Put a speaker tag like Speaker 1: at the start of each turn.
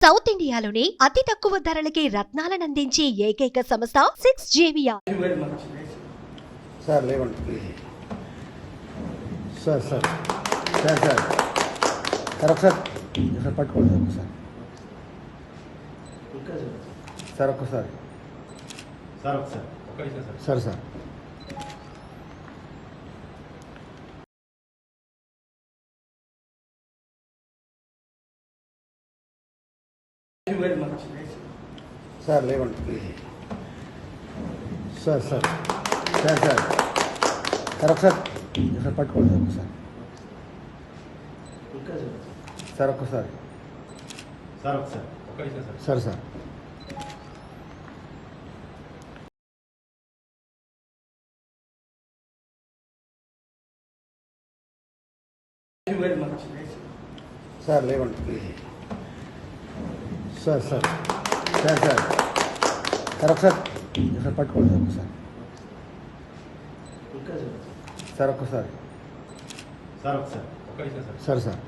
Speaker 1: South ఇండియాలోని అతి తక్కువ ధరలకి రత్నాలనందించే ఏకైక సంస్థ 6JVR.
Speaker 2: సార్ లేవండి sir sir sir sir sir ఒకసారి సార్ పట్టుకోండి సార్ సార్ ఒక్కసారి సార్ సార్ సార్ లేవండి sir sir sir sir sir ఒకసారి సార్ పట్టుకోండి సార్ సార్ ఒక్కసారి సార్ సార్ సార్ లేవండి sir sir sir sir sir ఒకసారి సార్ పట్టుకోండి సార్ సార్ ఒక్కసారి సార్ సార్